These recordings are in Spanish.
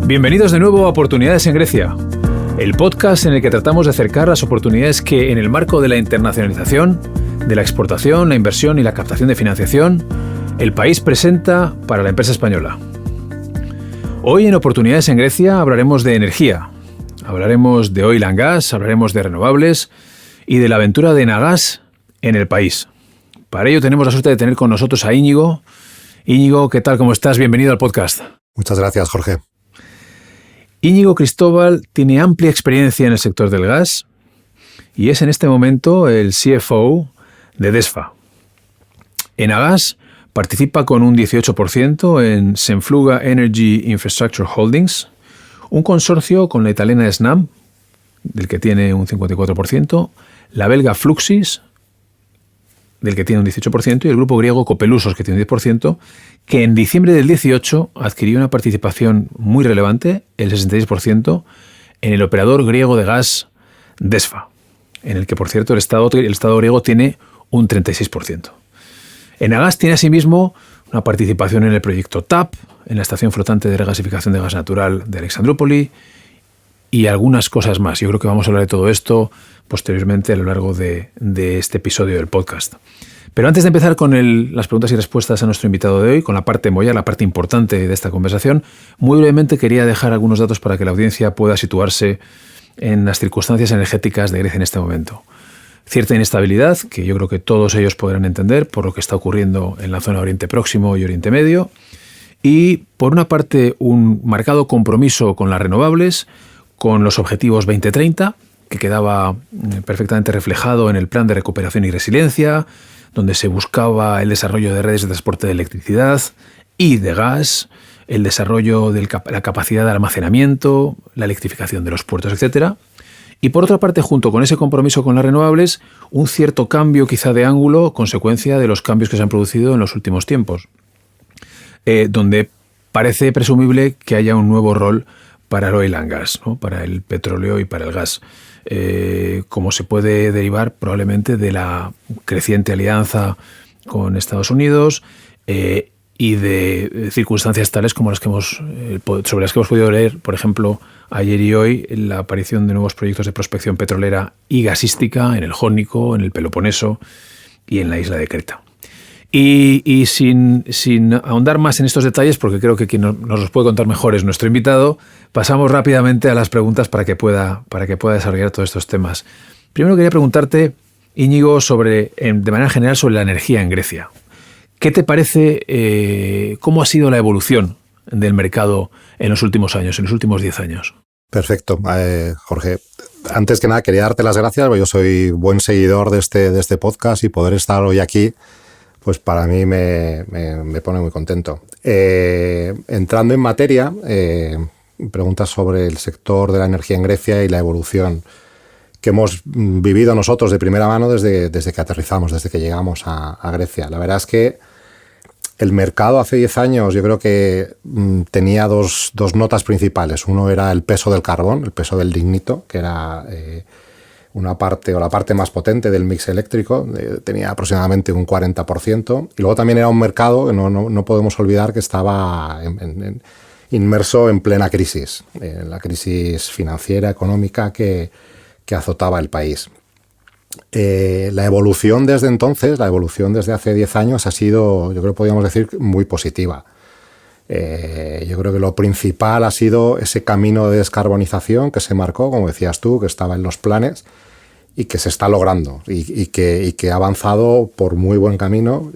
Bienvenidos de nuevo a Oportunidades en Grecia, el podcast en el que tratamos de acercar las oportunidades que, en el marco de la internacionalización, de la exportación, la inversión y la captación de financiación, el país presenta para la empresa española. Hoy en Oportunidades en Grecia hablaremos de energía, hablaremos de oil and gas, hablaremos de renovables y de la aventura de Enagás en el país. Para ello tenemos la suerte de tener con nosotros a Íñigo. Íñigo, ¿qué tal? ¿Cómo estás? Bienvenido al podcast. Muchas gracias, Jorge. Íñigo Cristóbal tiene amplia experiencia en el sector del gas y es en este momento el CFO de DESFA. Enagás participa con un 18% en Senfluga Energy Infrastructure Holdings, un consorcio con la italiana Snam, del que tiene un 54%, la belga Fluxys, del que tiene un 18%, y el grupo griego Copelusos, que tiene un 10%, que en diciembre del 18 adquirió una participación muy relevante, el 66%, en el operador griego de gas DESFA, en el que, por cierto, el Estado griego tiene un 36%. Enagás tiene asimismo una participación en el proyecto TAP, en la estación flotante de regasificación de gas natural de Alexandrópoli y algunas cosas más. Yo creo que vamos a hablar de todo esto posteriormente a lo largo de este episodio del podcast. Pero antes de empezar con las preguntas y respuestas a nuestro invitado de hoy, con la parte molla, la parte importante de esta conversación, muy brevemente quería dejar algunos datos para que la audiencia pueda situarse en las circunstancias energéticas de Grecia en este momento. Cierta inestabilidad, que yo creo que todos ellos podrán entender por lo que está ocurriendo en la zona Oriente Próximo y Oriente Medio, y por una parte un marcado compromiso con las renovables, con los objetivos 2030, que quedaba perfectamente reflejado en el Plan de Recuperación y Resiliencia, donde se buscaba el desarrollo de redes de transporte de electricidad y de gas, el desarrollo de la capacidad de almacenamiento, la electrificación de los puertos, etc. Y por otra parte, junto con ese compromiso con las renovables, un cierto cambio quizá de ángulo, consecuencia de los cambios que se han producido en los últimos tiempos, donde parece presumible que haya un nuevo rol para el oil and gas, ¿no? Para el petróleo y para el gas, como se puede derivar probablemente de la creciente alianza con Estados Unidos y de circunstancias tales como sobre las que hemos podido leer, por ejemplo, ayer y hoy, la aparición de nuevos proyectos de prospección petrolera y gasística en el Jónico, en el Peloponeso y en la isla de Creta. Y sin ahondar más en estos detalles, porque creo que quien nos los puede contar mejor es nuestro invitado, pasamos rápidamente a las preguntas para que pueda desarrollar todos estos temas. Primero quería preguntarte, Íñigo, de manera general sobre la energía en Grecia. ¿Qué te parece, cómo ha sido la evolución del mercado en los últimos años, en los últimos 10 años? Perfecto, Jorge. Antes que nada, quería darte las gracias, porque yo soy buen seguidor de este podcast y poder estar hoy aquí, pues para mí me pone muy contento. Entrando en materia, preguntas sobre el sector de la energía en Grecia y la evolución que hemos vivido nosotros de primera mano desde que aterrizamos, desde que llegamos a Grecia. La verdad es que el mercado hace 10 años yo creo que tenía dos notas principales. Uno era el peso del carbón, el peso del lignito, que era una parte o la parte más potente del mix eléctrico, tenía aproximadamente un 40%. Y luego también era un mercado que no podemos olvidar que estaba inmerso en plena crisis, en la crisis financiera, económica que azotaba el país. La evolución desde entonces, desde hace 10 años ha sido, yo creo que podríamos decir, muy positiva. Yo creo que lo principal ha sido ese camino de descarbonización que se marcó, como decías tú, que estaba en los planes y que se está logrando y que ha avanzado por muy buen camino,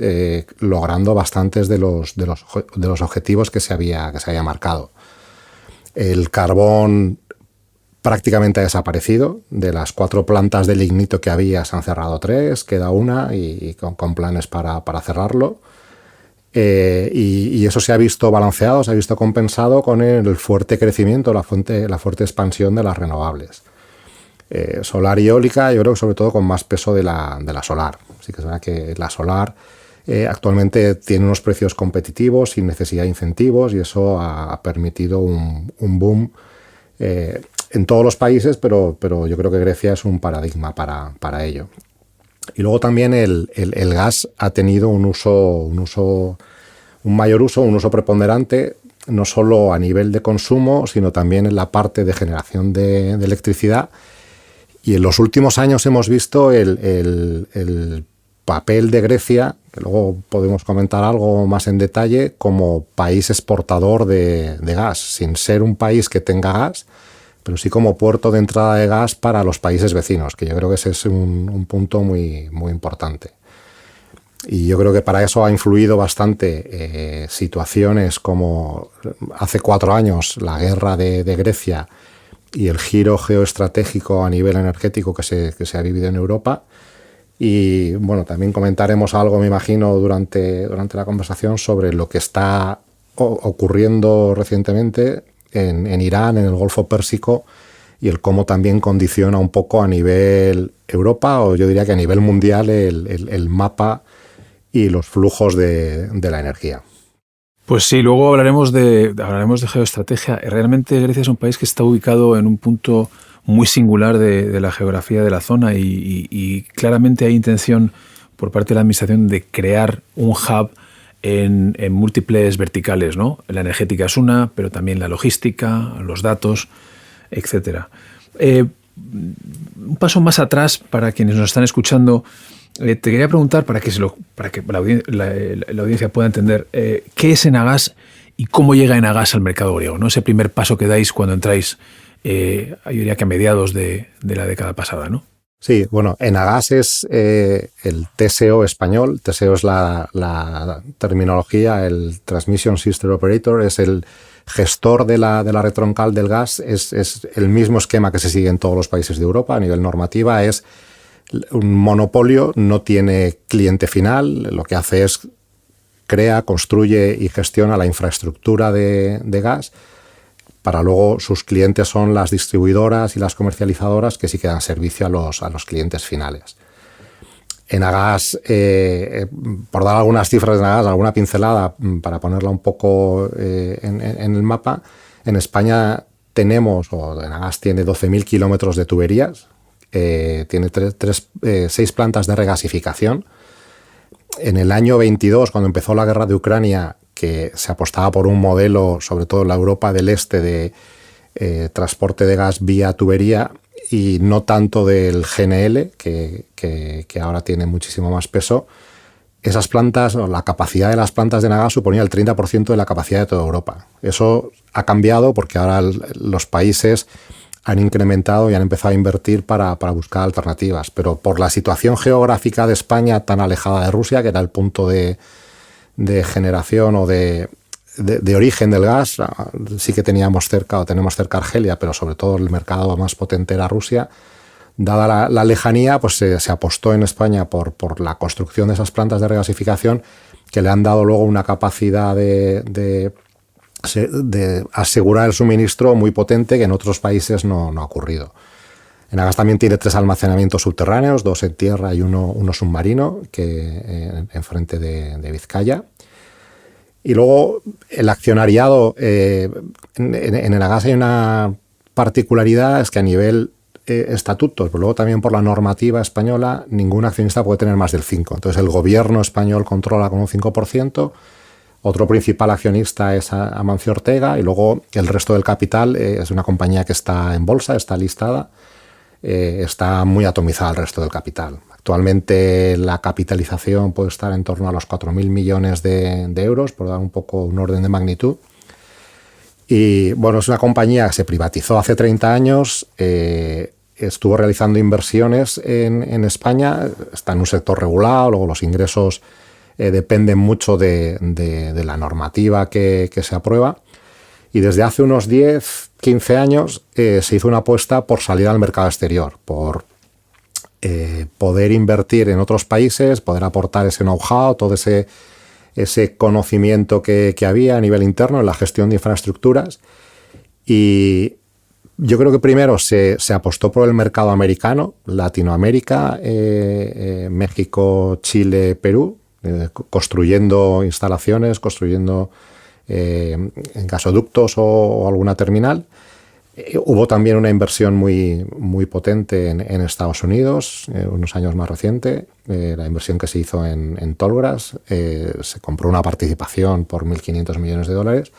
logrando bastantes de los objetivos que se había marcado. El carbón prácticamente ha desaparecido. De las 4 plantas de lignito que había, se han cerrado 3, queda una y con planes para cerrarlo. Y eso se ha visto balanceado, se ha visto compensado con el fuerte crecimiento, la fuerte expansión de las renovables. Solar y eólica, yo creo que sobre todo con más peso de la solar. Así que es verdad que la solar actualmente tiene unos precios competitivos sin necesidad de incentivos, y eso ha permitido un boom en todos los países, pero yo creo que Grecia es un paradigma para ello. Y luego también el gas ha tenido un mayor uso, un uso preponderante no solo a nivel de consumo, sino también en la parte de generación de electricidad. Y en los últimos años hemos visto el papel de Grecia, que luego podemos comentar algo más en detalle, como país exportador de gas, sin ser un país que tenga gas, pero sí como puerto de entrada de gas para los países vecinos, que yo creo que ese es un punto muy, muy importante. Y yo creo que para eso ha influido bastante situaciones como hace 4 años la guerra de Grecia y el giro geoestratégico a nivel energético que se ha vivido en Europa. Y bueno, también comentaremos algo, me imagino, durante la conversación sobre lo que está ocurriendo recientemente en Irán, en el Golfo Pérsico, y el cómo también condiciona un poco a nivel Europa, o yo diría que a nivel mundial, el mapa y los flujos de la energía. Pues sí, luego hablaremos de geoestrategia. Realmente Grecia es un país que está ubicado en un punto muy singular de la geografía de la zona y claramente hay intención por parte de la administración de crear un hub en múltiples verticales, ¿no? La energética es una, pero también la logística, los datos, etcétera. Un paso más atrás para quienes nos están escuchando. Te quería preguntar, para que la audiencia pueda entender, ¿qué es Enagás y cómo llega Enagás al mercado griego, ¿no? Ese primer paso que dais cuando entráis, yo diría que a mediados de la década pasada, ¿no? Sí, bueno, Enagás es el TSO español. TSO es la terminología, el Transmission System Operator, es el gestor de la red troncal del gas. Es el mismo esquema que se sigue en todos los países de Europa a nivel normativa. Es un monopolio, no tiene cliente final, lo que hace es crea, construye y gestiona la infraestructura de gas, para luego sus clientes son las distribuidoras y las comercializadoras que sí que dan servicio a los clientes finales. Enagás, por dar algunas cifras de Enagás, alguna pincelada para ponerla un poco en el mapa, en España Enagás tiene 12.000 kilómetros de tuberías, tiene 6 plantas de regasificación. En el año 22, cuando empezó la guerra de Ucrania, que se apostaba por un modelo, sobre todo en la Europa del Este, de transporte de gas vía tubería y no tanto del GNL, que ahora tiene muchísimo más peso, esas plantas, o la capacidad de las plantas de Enagás suponía el 30% de la capacidad de toda Europa. Eso ha cambiado porque ahora los países han incrementado y han empezado a invertir para buscar alternativas. Pero por la situación geográfica de España tan alejada de Rusia, que era el punto de generación o de origen del gas, sí que tenemos cerca Argelia, pero sobre todo el mercado más potente era Rusia. Dada la lejanía, pues se apostó en España por la construcción de esas plantas de regasificación que le han dado luego una capacidad de asegurar el suministro muy potente que en otros países no ha ocurrido. Enagás también tiene 3 almacenamientos subterráneos, 2 en tierra y uno submarino, que enfrente de Vizcaya. Y luego el accionariado, en Enagás hay una particularidad, es que a nivel estatutos, pero luego también por la normativa española, ningún accionista puede tener más del 5%. Entonces el gobierno español controla con un 5%, otro principal accionista es Amancio Ortega y luego el resto del capital es una compañía que está en bolsa, está listada, está muy atomizada el resto del capital. Actualmente la capitalización puede estar en torno a los 4.000 millones de euros, por dar un poco un orden de magnitud. Y bueno, es una compañía que se privatizó hace 30 años, estuvo realizando inversiones en España, está en un sector regulado, luego los ingresos dependen mucho de la normativa que se aprueba. Y desde hace unos 10, 15 años se hizo una apuesta por salir al mercado exterior, por poder invertir en otros países, poder aportar ese know-how, todo ese conocimiento que había a nivel interno en la gestión de infraestructuras. Y yo creo que primero se apostó por el mercado americano, Latinoamérica, México, Chile, Perú, construyendo instalaciones, construyendo gasoductos o alguna terminal. Hubo también una inversión muy, muy potente en Estados Unidos, unos años más reciente, la inversión que se hizo en Tallgrass, se compró una participación por 1.500 millones de dólares.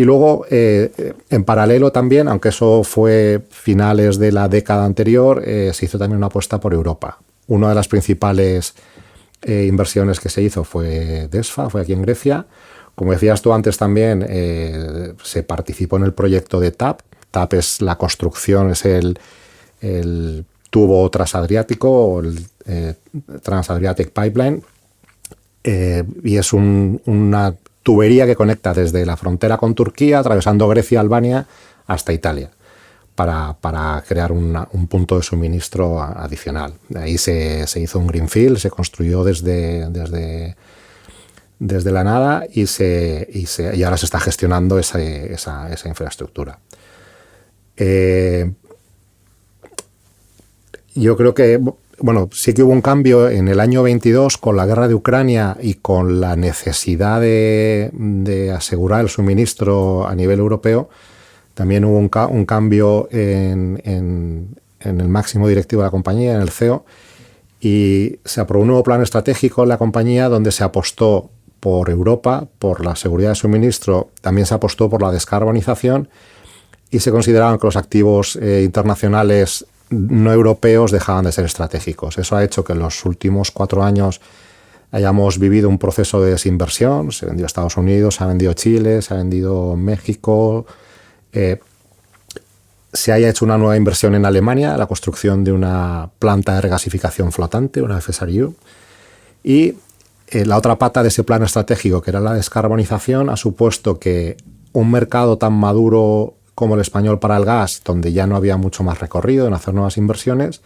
Y luego, en paralelo también, aunque eso fue finales de la década anterior, se hizo también una apuesta por Europa. Una de las principales inversiones que se hizo fue DESFA, fue aquí en Grecia. Como decías tú antes también, se participó en el proyecto de TAP. TAP es la construcción, es el tubo transadriático o el Trans-Adriatic Pipeline, y es una tubería que conecta desde la frontera con Turquía, atravesando Grecia, Albania, hasta Italia, para crear un punto de suministro adicional. Ahí se hizo un greenfield, se construyó desde la nada y ahora se está gestionando esa infraestructura. Yo creo que, sí que hubo un cambio en el año 22 con la guerra de Ucrania y con la necesidad de asegurar el suministro a nivel europeo. También hubo un cambio en el máximo directivo de la compañía, en el CEO, y se aprobó un nuevo plan estratégico en la compañía donde se apostó por Europa, por la seguridad de suministro, también se apostó por la descarbonización y se consideraban que los activos internacionales no europeos dejaban de ser estratégicos. Eso ha hecho que en los últimos 4 años hayamos vivido un proceso de desinversión. Se vendió a Estados Unidos, se ha vendido Chile, se ha vendido México. Se haya hecho una nueva inversión en Alemania, la construcción de una planta de regasificación flotante, una FSRU. Y la otra pata de ese plan estratégico, que era la descarbonización, ha supuesto que un mercado tan maduro como el español para el gas, donde ya no había mucho más recorrido en hacer nuevas inversiones,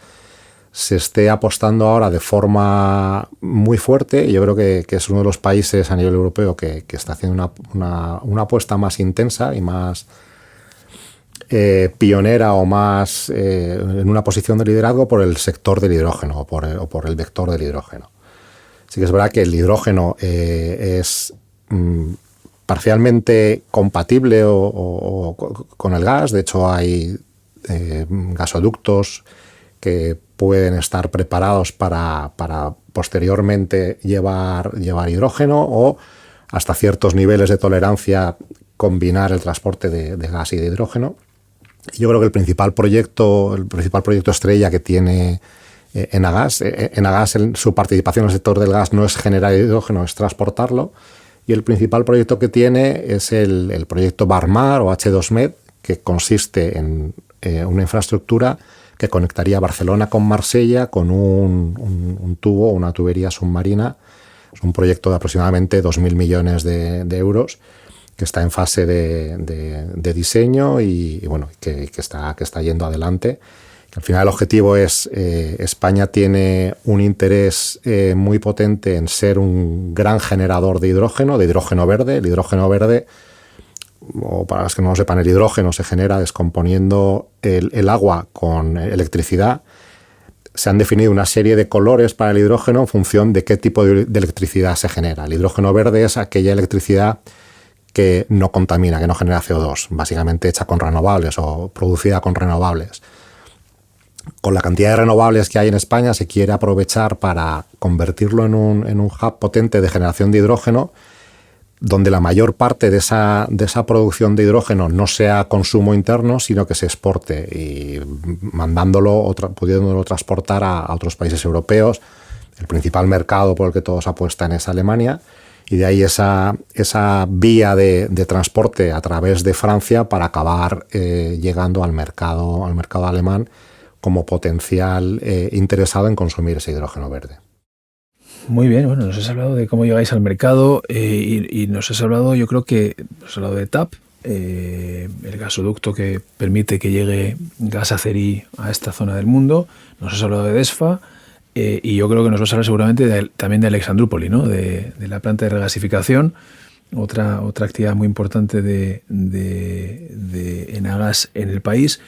se esté apostando ahora de forma muy fuerte. Y yo creo que es uno de los países a nivel europeo que está haciendo una apuesta más intensa y más pionera o más en una posición de liderazgo por el sector del hidrógeno o por el vector del hidrógeno. Sí que es verdad que el hidrógeno es parcialmente compatible con el gas. De hecho, hay gasoductos que pueden estar preparados para posteriormente llevar hidrógeno, o hasta ciertos niveles de tolerancia combinar el transporte de gas y de hidrógeno. Y yo creo que el principal proyecto estrella que tiene Enagás, su participación en el sector del gas no es generar hidrógeno, es transportarlo. Y el principal proyecto que tiene es el proyecto Barmar o H2Med, que consiste en una infraestructura que conectaría Barcelona con Marsella con un tubo, una tubería submarina. Es un proyecto de aproximadamente 2.000 millones de euros que está en fase de diseño y que está yendo adelante. Al final el objetivo es, España tiene un interés muy potente en ser un gran generador de hidrógeno verde. El hidrógeno verde, o para los que no lo sepan, el hidrógeno se genera descomponiendo el agua con electricidad. Se han definido una serie de colores para el hidrógeno en función de qué tipo de electricidad se genera. El hidrógeno verde es aquella electricidad que no contamina, que no genera CO2, básicamente hecha con renovables o producida con renovables. Con la cantidad de renovables que hay en España, se quiere aprovechar para convertirlo en un hub potente de generación de hidrógeno, donde la mayor parte de esa producción de hidrógeno no sea consumo interno, sino que se exporte, y pudiéndolo transportar a otros países europeos. El principal mercado por el que todos apuestan es Alemania, y de ahí esa vía de transporte a través de Francia para acabar llegando al mercado alemán como potencial interesado en consumir ese hidrógeno verde. Muy bien, nos has hablado de cómo llegáis al mercado y nos has hablado, yo creo que nos has hablado de TAP, el gasoducto que permite que llegue gas azerí a esta zona del mundo. Nos has hablado de DESFA y yo creo que nos vas a hablar seguramente también de Alexandrópoli, ¿no? De la planta de regasificación, otra actividad muy importante de Enagás en el país.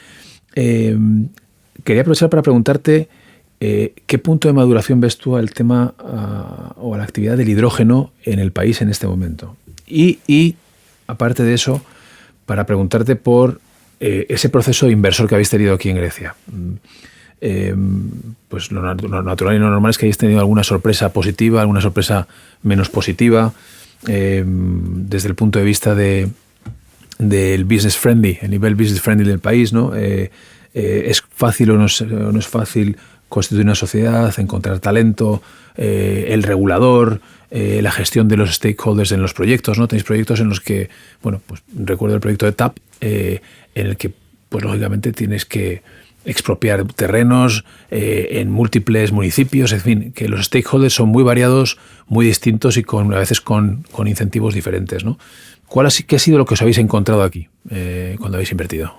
Quería aprovechar para preguntarte qué punto de maduración ves tú al tema o a la actividad del hidrógeno en el país en este momento. Y aparte de eso, para preguntarte por ese proceso inversor que habéis tenido aquí en Grecia. Pues lo natural y lo normal es que hayáis tenido alguna sorpresa positiva, alguna sorpresa menos positiva, desde el punto de vista de del business friendly, el nivel business friendly del país, ¿no? ¿Es fácil o no es fácil constituir una sociedad, encontrar talento, el regulador, la gestión de los stakeholders en los proyectos, ¿no? Tenéis proyectos en los que, bueno, pues recuerdo el proyecto de TAP, en el que, pues lógicamente, tienes que expropiar terrenos en múltiples municipios, en fin, que los stakeholders son muy variados, muy distintos y a veces con incentivos diferentes, ¿no? ¿Qué ha sido lo que os habéis encontrado aquí cuando habéis invertido?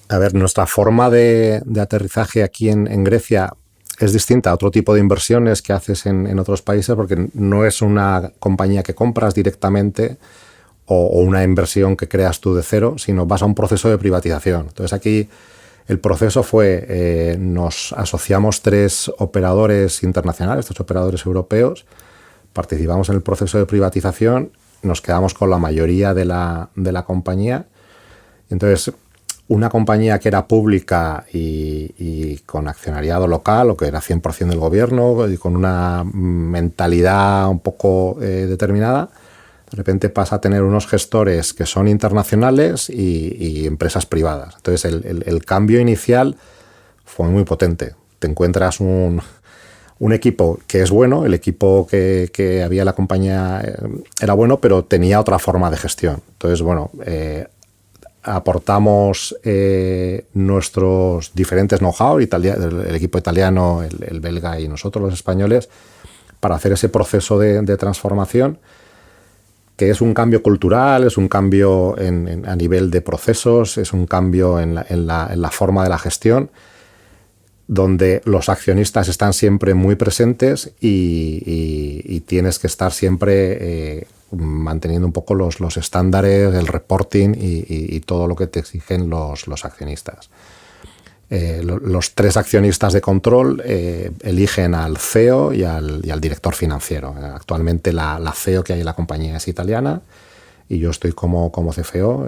A ver, nuestra forma de aterrizaje aquí en Grecia es distinta a otro tipo de inversiones que haces en otros países, porque no es una compañía que compras directamente o una inversión que creas tú de cero, sino vas a un proceso de privatización. Entonces aquí el proceso fue, nos asociamos 3 operadores internacionales, 3 operadores europeos, participamos en el proceso de privatización, nos quedamos con la mayoría de la compañía. Entonces, una compañía que era pública y con accionariado local, o que era 100% del gobierno, y con una mentalidad un poco determinada, de repente pasa a tener unos gestores que son internacionales y empresas privadas. Entonces el cambio inicial fue muy potente. Te encuentras un equipo que es bueno, el equipo que había en la compañía era bueno, pero tenía otra forma de gestión. Entonces, bueno, aportamos nuestros diferentes know-how, el equipo italiano, el belga y nosotros los españoles, para hacer ese proceso de transformación, que es un cambio cultural, es un cambio a nivel de procesos, es un cambio en la forma de la gestión, donde los accionistas están siempre muy presentes y tienes que estar siempre manteniendo un poco los estándares, el reporting y todo lo que te exigen los accionistas. Los 3 accionistas de control eligen al CEO y al director financiero. Actualmente la CEO que hay en la compañía es italiana y yo estoy como CFO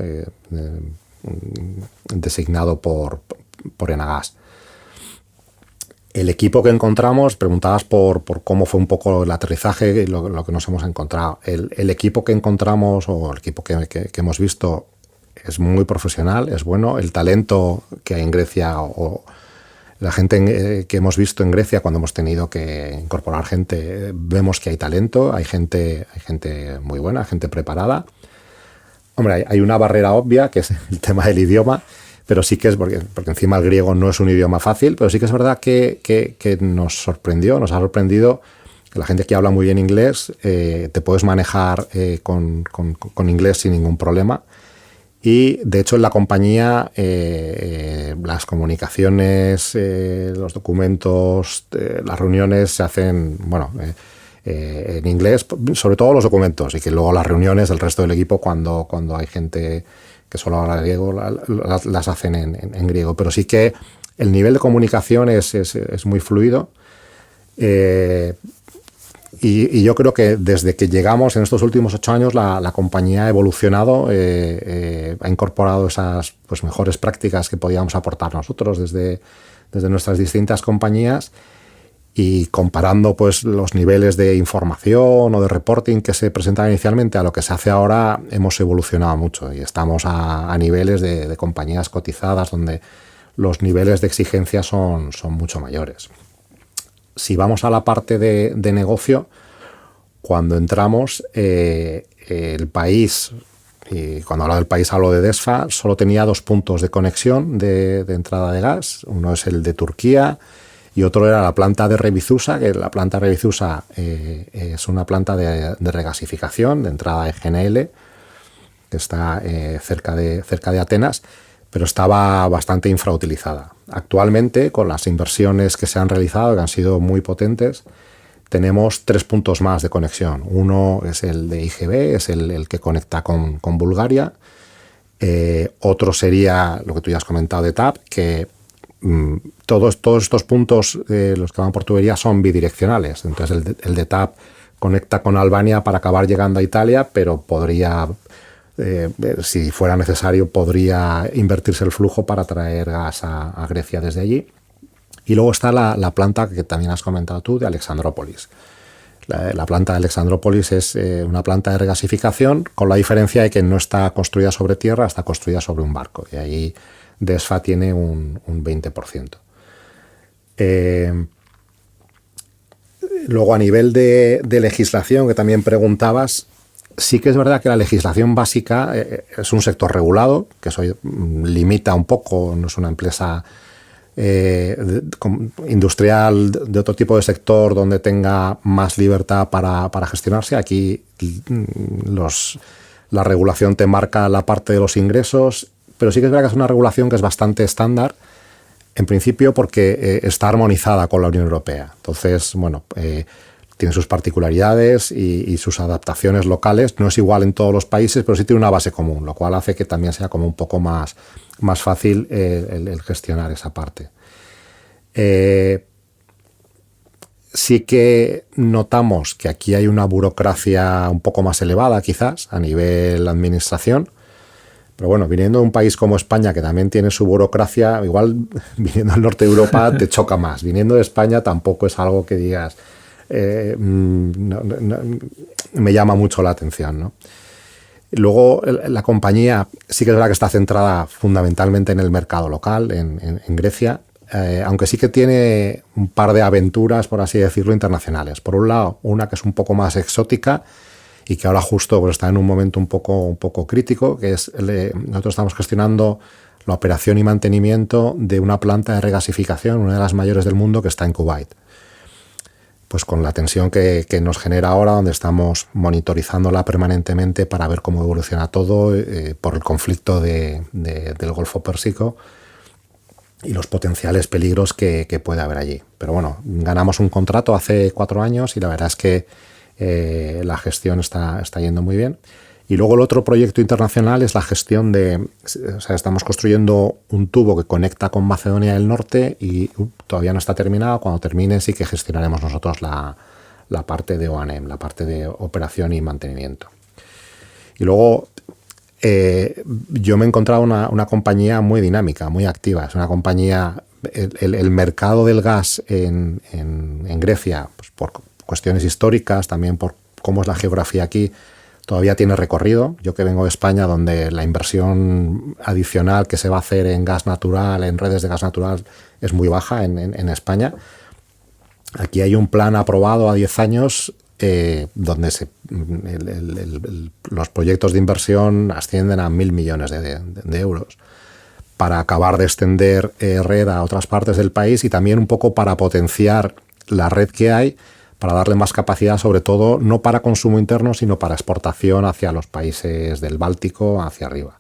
designado por Enagas. El equipo que encontramos, preguntabas por cómo fue un poco el aterrizaje y lo que nos hemos encontrado. El equipo que encontramos, o el equipo que hemos visto, es muy profesional, es bueno. El talento que hay en Grecia, o la gente que hemos visto en Grecia cuando hemos tenido que incorporar gente, vemos que hay talento, hay gente muy buena, gente preparada. Hombre, hay una barrera obvia, que es el tema del idioma, pero sí que es porque encima el griego no es un idioma fácil, pero sí que es verdad que nos ha sorprendido que la gente que habla muy bien inglés, te puedes manejar con inglés sin ningún problema. Y de hecho en la compañía las comunicaciones, los documentos, las reuniones se hacen, en inglés, sobre todo los documentos, y que luego las reuniones del resto del equipo, cuando hay gente que solo habla griego, las hacen en griego. Pero sí que el nivel de comunicación es muy fluido. Y yo creo que desde que llegamos en estos últimos 8 años la compañía ha evolucionado, ha incorporado esas mejores prácticas que podíamos aportar nosotros desde nuestras distintas compañías, y comparando los niveles de información o de reporting que se presentaban inicialmente a lo que se hace ahora, hemos evolucionado mucho y estamos a niveles de compañías cotizadas donde los niveles de exigencia son mucho mayores. Si vamos a la parte de negocio, cuando entramos, el país, y cuando hablo del país hablo de DESFA, solo tenía 2 puntos de conexión de entrada de gas. Uno es el de Turquía y otro era la planta de Revithousa, que la planta de Revithousa es una planta de regasificación, de entrada de GNL, que está cerca de Atenas, pero estaba bastante infrautilizada. Actualmente, con las inversiones que se han realizado, que han sido muy potentes, tenemos 3 puntos más de conexión. Uno es el de IGB, es el que conecta con Bulgaria. Otro sería lo que tú ya has comentado de TAP, que todos estos puntos, los que van por tubería, son bidireccionales. Entonces el de TAP conecta con Albania para acabar llegando a Italia, pero podría... si fuera necesario, podría invertirse el flujo para traer gas a Grecia desde allí. Y luego está la planta que también has comentado tú, de Alexandrópolis. La planta de Alexandrópolis es una planta de regasificación, con la diferencia de que no está construida sobre tierra, está construida sobre un barco. Y ahí DESFA tiene un 20%. Luego, a nivel de legislación, que también preguntabas, sí que es verdad que la legislación básica es un sector regulado, que eso limita un poco, no es una empresa industrial de otro tipo de sector donde tenga más libertad para gestionarse. Aquí la regulación te marca la parte de los ingresos, pero sí que es verdad que es una regulación que es bastante estándar, en principio porque está armonizada con la Unión Europea. Entonces, bueno, tiene sus particularidades y sus adaptaciones locales. No es igual en todos los países, pero sí tiene una base común, lo cual hace que también sea como un poco más fácil el gestionar esa parte. Sí que notamos que aquí hay una burocracia un poco más elevada, quizás, a nivel administración. Pero bueno, viniendo de un país como España, que también tiene su burocracia, igual viniendo del norte de Europa te choca más. Viniendo de España tampoco es algo que digas, me llama mucho la atención, ¿no? Luego, la compañía sí que es verdad que está centrada fundamentalmente en el mercado local, en Grecia, aunque sí que tiene un par de aventuras, por así decirlo, internacionales. Por un lado, una que es un poco más exótica y que ahora justo pues, está en un momento un poco crítico, que es nosotros estamos gestionando la operación y mantenimiento de una planta de regasificación, una de las mayores del mundo, que está en Kuwait. Pues con la tensión que nos genera ahora, donde estamos monitorizándola permanentemente para ver cómo evoluciona todo por el conflicto del Golfo Pérsico y los potenciales peligros que puede haber allí. Pero bueno, ganamos un contrato hace 4 años y la verdad es que la gestión está yendo muy bien. Y luego el otro proyecto internacional es la gestión estamos construyendo un tubo que conecta con Macedonia del Norte y todavía no está terminado. Cuando termine sí que gestionaremos nosotros la parte de O&M, la parte de operación y mantenimiento. Y luego yo me he encontrado una compañía muy dinámica, muy activa. Es una compañía, el mercado del gas en Grecia, pues por cuestiones históricas, también por cómo es la geografía aquí, todavía tiene recorrido. Yo que vengo de España, donde la inversión adicional que se va a hacer en gas natural, en redes de gas natural, es muy baja en España. Aquí hay un plan aprobado a 10 años donde los proyectos de inversión ascienden a 1.000 millones de euros para acabar de extender red a otras partes del país y también un poco para potenciar la red que hay, para darle más capacidad, sobre todo, no para consumo interno, sino para exportación hacia los países del Báltico, hacia arriba.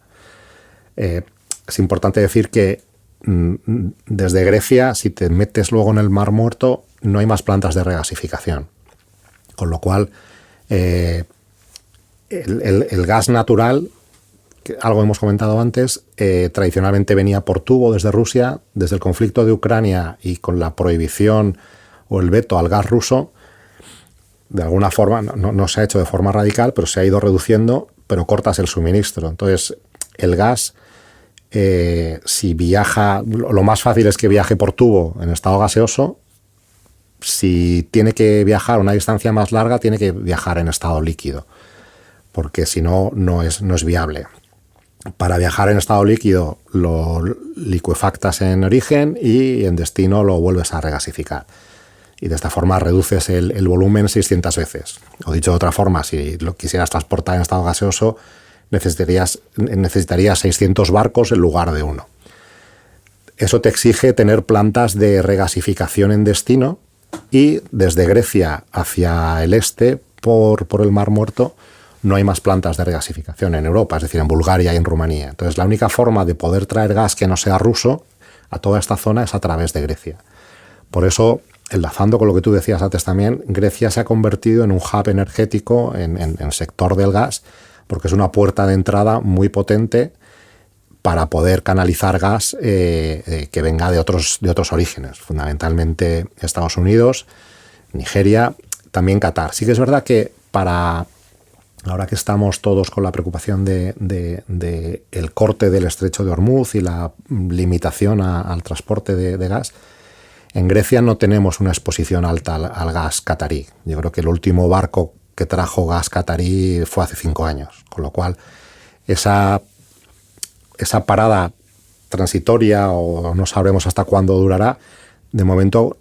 Es importante decir que desde Grecia, si te metes luego en el Mar Muerto, no hay más plantas de regasificación. Con lo cual, el gas natural, que algo hemos comentado antes, tradicionalmente venía por tubo desde Rusia. Desde el conflicto de Ucrania y con la prohibición o el veto al gas ruso, de alguna forma, no se ha hecho de forma radical, pero se ha ido reduciendo, pero cortas el suministro. Entonces, el gas, si viaja, lo más fácil es que viaje por tubo en estado gaseoso. Si tiene que viajar a una distancia más larga, tiene que viajar en estado líquido, porque si no, no es viable. Para viajar en estado líquido, lo licuefactas en origen y en destino lo vuelves a regasificar. Y de esta forma reduces el volumen 600 veces. O dicho de otra forma, si lo quisieras transportar en estado gaseoso, necesitarías 600 barcos en lugar de uno. Eso te exige tener plantas de regasificación en destino y desde Grecia hacia el este, por el Mar Muerto, no hay más plantas de regasificación en Europa, es decir, en Bulgaria y en Rumanía. Entonces, la única forma de poder traer gas que no sea ruso a toda esta zona es a través de Grecia. Por eso, enlazando con lo que tú decías antes también, Grecia se ha convertido en un hub energético en el sector del gas, porque es una puerta de entrada muy potente para poder canalizar gas que venga de otros orígenes, fundamentalmente Estados Unidos, Nigeria, también Qatar. Sí que es verdad que ahora que estamos todos con la preocupación de el corte del estrecho de Hormuz y la limitación al transporte de gas, En Grecia no tenemos una exposición alta al gas catarí. Yo creo que el último barco que trajo gas catarí fue hace 5 años, con lo cual esa parada transitoria, o no sabremos hasta cuándo durará, de momento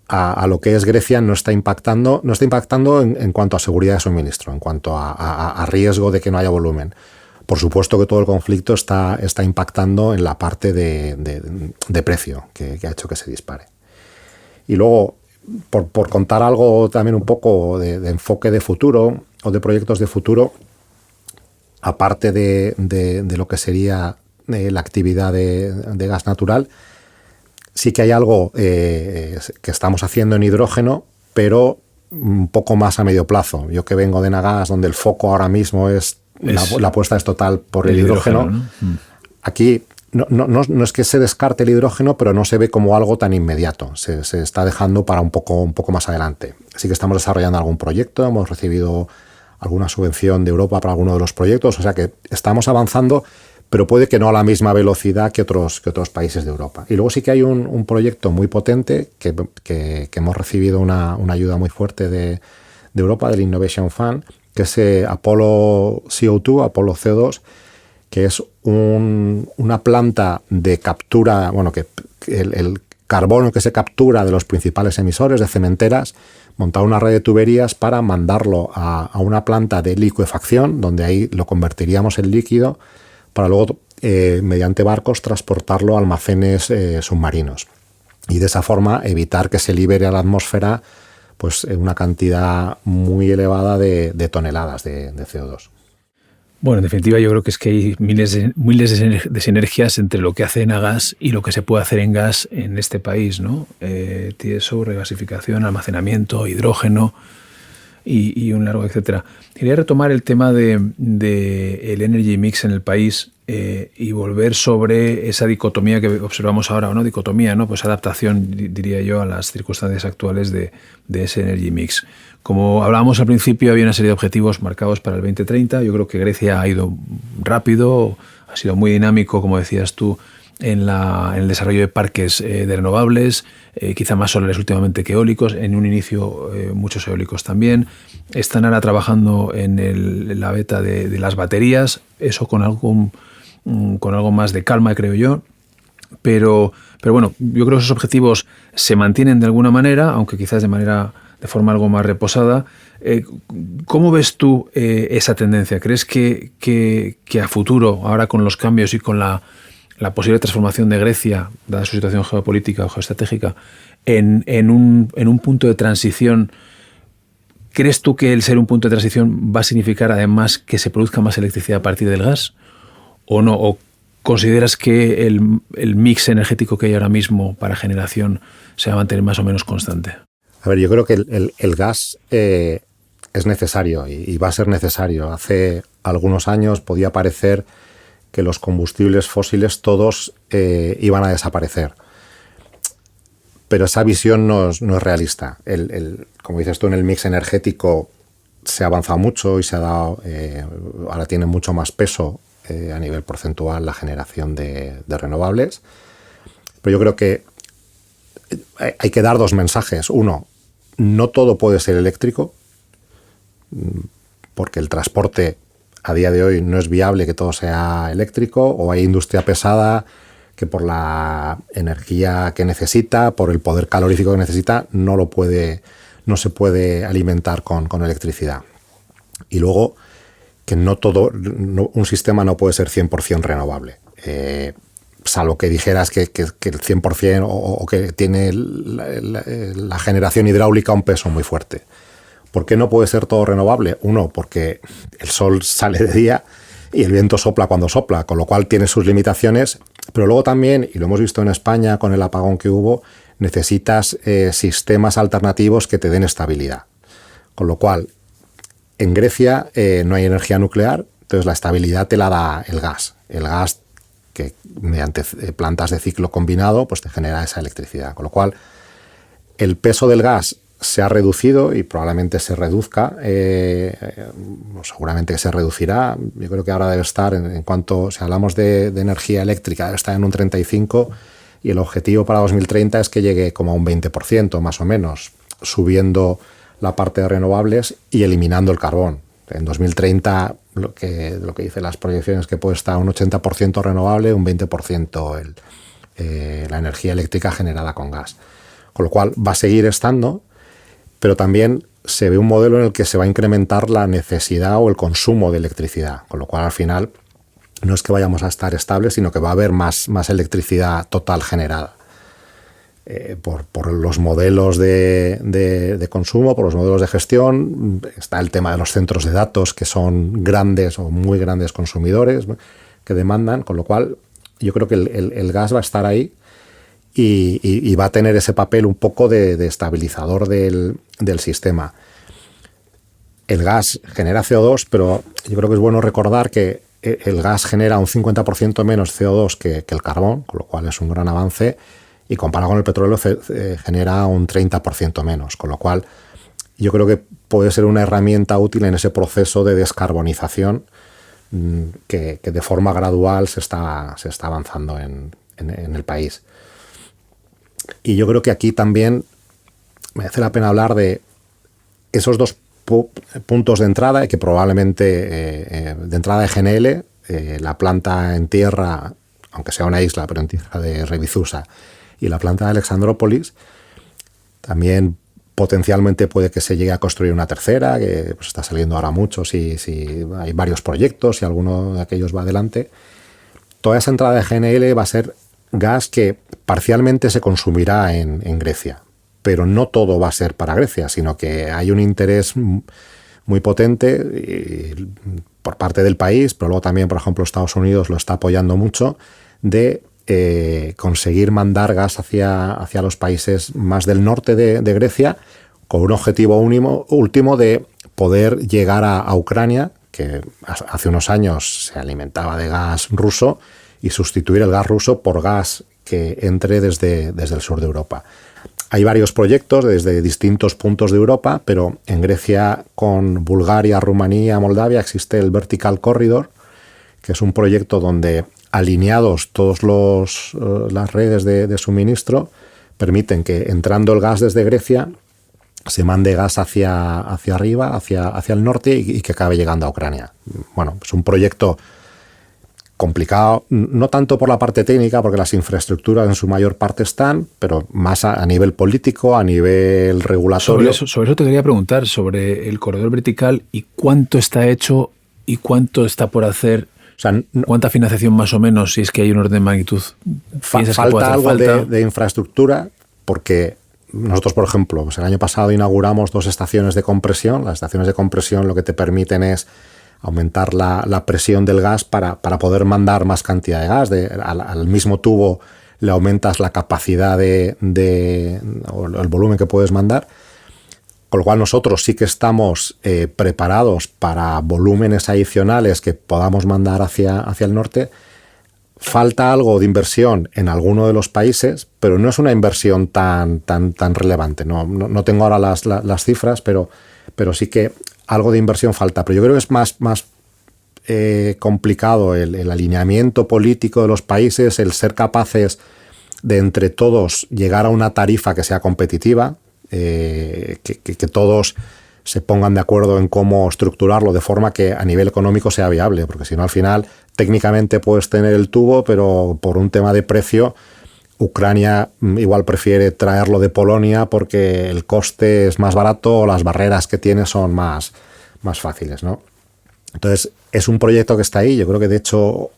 a lo que es Grecia no está impactando en cuanto a seguridad de suministro, en cuanto a riesgo de que no haya volumen. Por supuesto que todo el conflicto está impactando en la parte de precio que ha hecho que se dispare. Y luego, por contar algo también un poco de enfoque de futuro o de proyectos de futuro, aparte de lo que sería la actividad de gas natural, sí que hay algo que estamos haciendo en hidrógeno, pero un poco más a medio plazo. Yo que vengo de Enagás, donde el foco ahora mismo la apuesta es total por el hidrógeno, ¿no? Aquí no es que se descarte el hidrógeno, pero no se ve como algo tan inmediato. Se está dejando para un poco más adelante. Sí que estamos desarrollando algún proyecto, hemos recibido alguna subvención de Europa para alguno de los proyectos, o sea que estamos avanzando, pero puede que no a la misma velocidad que otros países de Europa. Y luego sí que hay un proyecto muy potente que hemos recibido una ayuda muy fuerte de Europa, del Innovation Fund, que es Apollo CO2, Apollo CO2, que es una planta de captura, bueno, que el carbono que se captura de los principales emisores de cementeras, montar una red de tuberías para mandarlo a una planta de licuefacción, donde ahí lo convertiríamos en líquido, para luego, mediante barcos, transportarlo a almacenes submarinos. Y de esa forma evitar que se libere a la atmósfera pues, una cantidad muy elevada de toneladas de CO2. Bueno, en definitiva, yo creo que es que hay miles de sinergias entre lo que hace Enagás y lo que se puede hacer en gas en este país, ¿no? TSO, regasificación, almacenamiento, hidrógeno y un largo etcétera. Quería retomar el tema del energy mix en el país y volver sobre esa dicotomía que observamos ahora, ¿no? Dicotomía, ¿no? Pues adaptación, diría yo, a las circunstancias actuales de ese energy mix. Como hablábamos al principio, había una serie de objetivos marcados para el 2030. Yo creo que Grecia ha ido rápido, ha sido muy dinámico, como decías tú, en el desarrollo de parques de renovables, quizá más solares últimamente que eólicos, en un inicio muchos eólicos también. Están ahora trabajando en la beta de las baterías, eso con algo más de calma, creo yo. Pero bueno, yo creo que esos objetivos se mantienen de alguna manera, aunque quizás de forma algo más reposada. ¿Cómo ves tú esa tendencia? ¿Crees que a futuro, ahora con los cambios y con la posible transformación de Grecia, dada su situación geopolítica o geoestratégica, en un punto de transición, crees tú que el ser un punto de transición va a significar además que se produzca más electricidad a partir del gas? ¿O no? ¿O consideras que el mix energético que hay ahora mismo para generación se va a mantener más o menos constante? A ver, yo creo que el gas es necesario y va a ser necesario. Hace algunos años podía parecer que los combustibles fósiles todos iban a desaparecer. Pero esa visión no es realista. Como dices tú, en el mix energético se ha avanzado mucho y se ha dado, ahora tiene mucho más peso a nivel porcentual la generación de renovables. Pero yo creo que hay que dar dos mensajes. Uno, no todo puede ser eléctrico, porque el transporte a día de hoy no es viable que todo sea eléctrico, o hay industria pesada que por la energía que necesita, por el poder calorífico que necesita, no se puede alimentar con electricidad. Y luego, que un sistema no puede ser 100% renovable. Salvo que dijeras que el 100% o que tiene la generación hidráulica un peso muy fuerte. ¿Por qué no puede ser todo renovable? Uno, porque el sol sale de día y el viento sopla cuando sopla, con lo cual tiene sus limitaciones. Pero luego también, y lo hemos visto en España con el apagón que hubo, necesitas sistemas alternativos que te den estabilidad. Con lo cual, en Grecia no hay energía nuclear, entonces la estabilidad te la da el gas. El gas que mediante plantas de ciclo combinado pues te genera esa electricidad. Con lo cual, el peso del gas se ha reducido y probablemente se reduzca, seguramente que se reducirá. Yo creo que ahora debe estar, en cuanto, si hablamos de energía eléctrica, debe estar en un 35% y el objetivo para 2030 es que llegue como a un 20% más o menos, subiendo la parte de renovables y eliminando el carbón. En 2030 lo que dicen las proyecciones es que puede estar un 80% renovable, un 20% la energía eléctrica generada con gas. Con lo cual va a seguir estando, pero también se ve un modelo en el que se va a incrementar la necesidad o el consumo de electricidad. Con lo cual al final no es que vayamos a estar estables, sino que va a haber más electricidad total generada. Por los modelos de consumo, por los modelos de gestión. Está el tema de los centros de datos, que son grandes o muy grandes consumidores, ¿no?, que demandan, con lo cual yo creo que el gas va a estar ahí y va a tener ese papel un poco de estabilizador del sistema. El gas genera CO2, pero yo creo que es bueno recordar que el gas genera un 50% menos CO2 que el carbón, con lo cual es un gran avance, y comparado con el petróleo genera un 30% menos, con lo cual yo creo que puede ser una herramienta útil en ese proceso de descarbonización que de forma gradual se está avanzando en el país. Y yo creo que aquí también merece la pena hablar de esos dos puntos de entrada, y que probablemente de entrada de GNL, la planta en tierra, aunque sea una isla, pero en tierra, de Revizusa, y la planta de Alexandrópolis. También potencialmente puede que se llegue a construir una tercera, que pues está saliendo ahora mucho, si hay varios proyectos, si alguno de aquellos va adelante. Toda esa entrada de GNL va a ser gas que parcialmente se consumirá en Grecia, pero no todo va a ser para Grecia, sino que hay un interés muy potente por parte del país, pero luego también, por ejemplo, Estados Unidos lo está apoyando mucho, de conseguir mandar gas hacia los países más del norte de Grecia, con un objetivo último de poder llegar a Ucrania, que hace unos años se alimentaba de gas ruso, y sustituir el gas ruso por gas que entre desde el sur de Europa. Hay varios proyectos desde distintos puntos de Europa, pero en Grecia, con Bulgaria, Rumanía, Moldavia, existe el Vertical Corridor, que es un proyecto donde, alineados todas las redes de suministro, permiten que, entrando el gas desde Grecia, se mande gas hacia arriba, hacia el norte, y que acabe llegando a Ucrania. Bueno, es un proyecto complicado, no tanto por la parte técnica, porque las infraestructuras en su mayor parte están, pero más a nivel político, a nivel regulatorio. Sobre eso te quería preguntar, sobre el corredor vertical, y cuánto está hecho y cuánto está por hacer. O sea, ¿cuánta financiación más o menos, si es que hay un orden de magnitud? Falta algo de infraestructura, porque nosotros, por ejemplo, pues el año pasado inauguramos 2 estaciones de compresión. Las estaciones de compresión lo que te permiten es aumentar la presión del gas para poder mandar más cantidad de gas. Al mismo tubo le aumentas la capacidad o el volumen que puedes mandar. Con lo cual nosotros sí que estamos preparados para volúmenes adicionales que podamos mandar hacia el norte. Falta algo de inversión en alguno de los países, pero no es una inversión tan relevante. No tengo ahora las cifras, pero sí que algo de inversión falta. Pero yo creo que es más complicado el alineamiento político de los países, el ser capaces de entre todos llegar a una tarifa que sea competitiva, que todos se pongan de acuerdo en cómo estructurarlo de forma que a nivel económico sea viable, porque si no, al final técnicamente puedes tener el tubo, pero por un tema de precio, Ucrania igual prefiere traerlo de Polonia porque el coste es más barato o las barreras que tiene son más fáciles, ¿no? Entonces, es un proyecto que está ahí. Yo creo que, de hecho,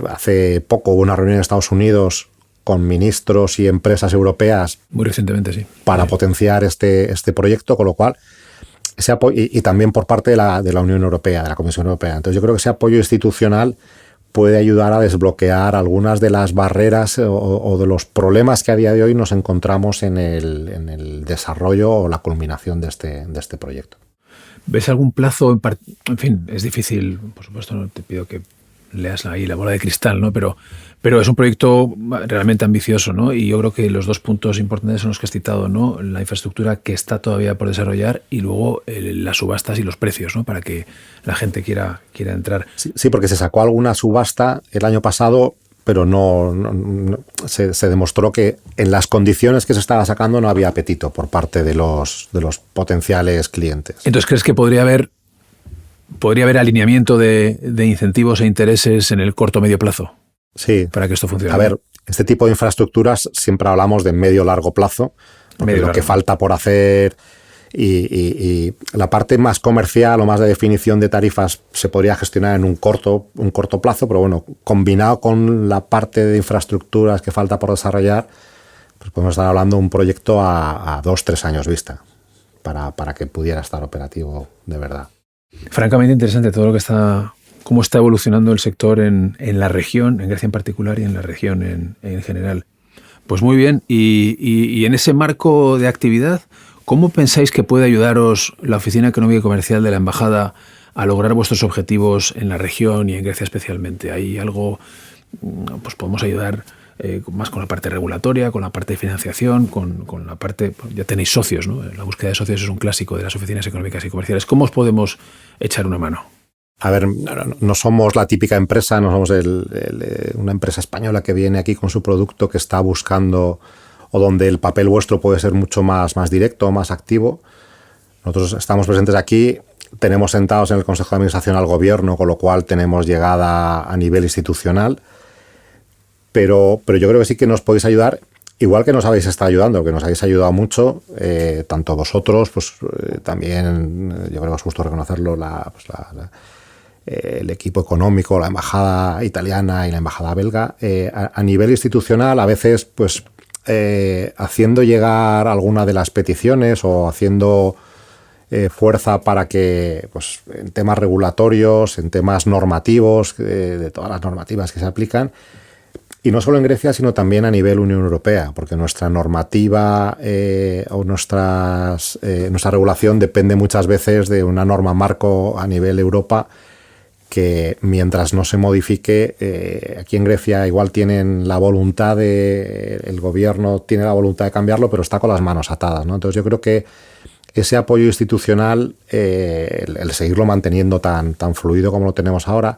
hace poco hubo una reunión en Estados Unidos con ministros y empresas europeas. Muy recientemente, sí. Para potenciar este proyecto, con lo cual ese apoyo, y también por parte de la Unión Europea, de la Comisión Europea. Entonces yo creo que ese apoyo institucional puede ayudar a desbloquear algunas de las barreras o de los problemas que a día de hoy nos encontramos en el desarrollo o la culminación de este proyecto. ¿Ves algún plazo? En fin, es difícil, por supuesto, no te pido que leas ahí la bola de cristal, ¿no? Pero es un proyecto realmente ambicioso, ¿no? Y yo creo que los 2 puntos importantes son los que has citado, ¿no? La infraestructura que está todavía por desarrollar y luego las subastas y los precios, ¿no? Para que la gente quiera entrar. Sí, porque se sacó alguna subasta el año pasado, pero se demostró que en las condiciones que se estaba sacando no había apetito por parte de los potenciales clientes. Entonces, ¿crees que podría haber alineamiento de incentivos e intereses en el corto o medio plazo? Sí. Para que esto funcione. A ver, este tipo de infraestructuras siempre hablamos de medio-largo plazo, porque lo que falta por hacer y la parte más comercial o más de definición de tarifas se podría gestionar en un corto plazo, pero bueno, combinado con la parte de infraestructuras que falta por desarrollar, pues podemos estar hablando de un proyecto a 2-3 años vista para que pudiera estar operativo de verdad. Francamente interesante todo lo que cómo está evolucionando el sector en la región, en Grecia en particular y en la región en general. Pues muy bien, y en ese marco de actividad, ¿cómo pensáis que puede ayudaros la Oficina Económica y Comercial de la Embajada a lograr vuestros objetivos en la región y en Grecia especialmente? ¿Hay algo, pues podemos ayudar más con la parte regulatoria, con la parte de financiación, con la parte, ya tenéis socios, ¿no? La búsqueda de socios es un clásico de las oficinas económicas y comerciales. ¿Cómo os podemos echar una mano? A ver, no somos la típica empresa, no somos una empresa española que viene aquí con su producto que está buscando o donde el papel vuestro puede ser mucho más directo, más activo. Nosotros estamos presentes aquí, tenemos sentados en el Consejo de Administración al Gobierno, con lo cual tenemos llegada a nivel institucional, pero yo creo que sí que nos podéis ayudar, igual que nos habéis estado ayudando, que nos habéis ayudado mucho, tanto vosotros, pues también, yo creo que es justo reconocerlo, el equipo económico, la embajada italiana y la embajada belga, a nivel institucional, a veces, pues, haciendo llegar alguna de las peticiones o haciendo fuerza para que, pues, en temas regulatorios, en temas normativos, de todas las normativas que se aplican, y no solo en Grecia, sino también a nivel Unión Europea, porque nuestra normativa o nuestra regulación depende muchas veces de una norma marco a nivel Europa que mientras no se modifique, aquí en Grecia igual tienen la voluntad el gobierno tiene la voluntad de cambiarlo, pero está con las manos atadas, ¿no? Entonces yo creo que ese apoyo institucional, el seguirlo manteniendo tan fluido como lo tenemos ahora,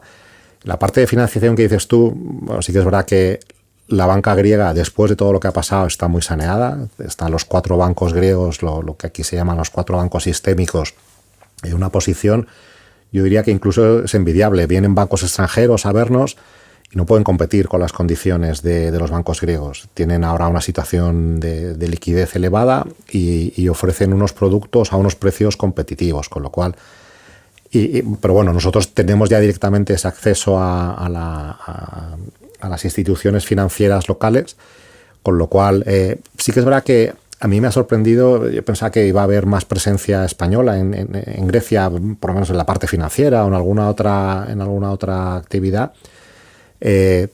la parte de financiación que dices tú, bueno, sí que es verdad que la banca griega, después de todo lo que ha pasado, está muy saneada. Están los 4 bancos griegos, lo que aquí se llaman los 4 bancos sistémicos, en una posición, yo diría que incluso es envidiable. Vienen bancos extranjeros a vernos y no pueden competir con las condiciones de los bancos griegos. Tienen ahora una situación de liquidez elevada y ofrecen unos productos a unos precios competitivos, con lo cual... pero bueno, nosotros tenemos ya directamente ese acceso a las instituciones financieras locales, con lo cual sí que es verdad que a mí me ha sorprendido. Yo pensaba que iba a haber más presencia española en Grecia, por lo menos en la parte financiera o en alguna otra actividad.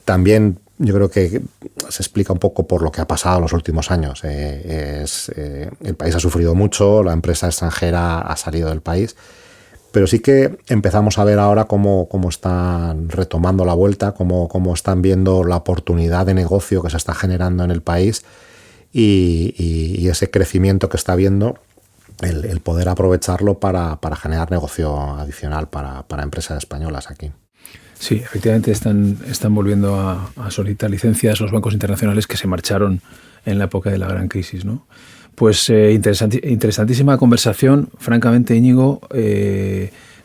También yo creo que se explica un poco por lo que ha pasado en los últimos años. El país ha sufrido mucho, la empresa extranjera ha salido del país, pero sí que empezamos a ver ahora cómo están retomando la vuelta, cómo están viendo la oportunidad de negocio que se está generando en el país y ese crecimiento que está viendo, el poder aprovecharlo para generar negocio adicional para empresas españolas aquí. Sí, efectivamente están volviendo a solicitar licencias los bancos internacionales que se marcharon en la época de la gran crisis, ¿no? Pues interesantísima conversación, francamente, Íñigo.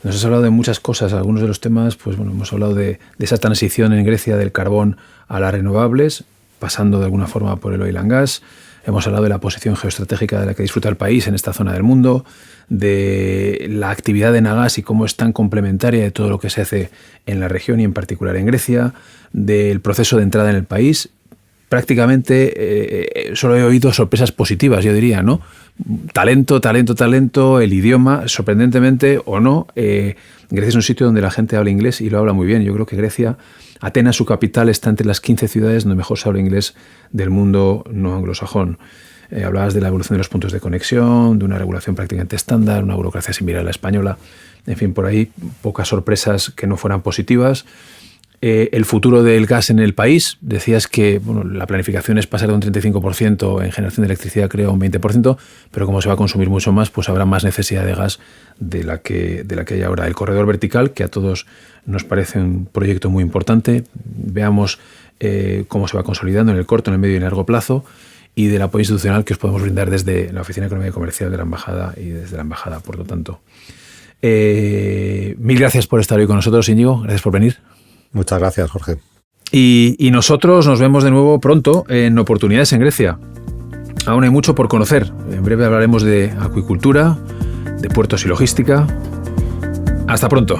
Nos has hablado de muchas cosas, algunos de los temas, pues bueno, hemos hablado de esa transición en Grecia del carbón a las renovables, pasando de alguna forma por el oil and gas. Hemos hablado de la posición geoestratégica de la que disfruta el país en esta zona del mundo, de la actividad de Nagas y cómo es tan complementaria de todo lo que se hace en la región y en particular en Grecia, del proceso de entrada en el país. Prácticamente solo he oído sorpresas positivas, yo diría, ¿no? Talento, el idioma, sorprendentemente o no. Grecia es un sitio donde la gente habla inglés y lo habla muy bien. Yo creo que Grecia, Atenas, su capital, está entre las 15 ciudades donde mejor se habla inglés del mundo no anglosajón. Hablabas de la evolución de los puntos de conexión, de una regulación prácticamente estándar, una burocracia similar a la española. En fin, por ahí pocas sorpresas que no fueran positivas. El futuro del gas en el país, decías que bueno, la planificación es pasar de un 35% en generación de electricidad, creo, a un 20%, pero como se va a consumir mucho más, pues habrá más necesidad de gas de la que hay ahora. El corredor vertical, que a todos nos parece un proyecto muy importante. Veamos cómo se va consolidando en el corto, en el medio y en el largo plazo, y del apoyo institucional que os podemos brindar desde la Oficina de Economía y Comercial de la Embajada y desde la Embajada, por lo tanto. Mil gracias por estar hoy con nosotros, Íñigo. Gracias por venir. Muchas gracias, Jorge. Y nosotros nos vemos de nuevo pronto en Oportunidades en Grecia. Aún hay mucho por conocer. En breve hablaremos de acuicultura, de puertos y logística. Hasta pronto.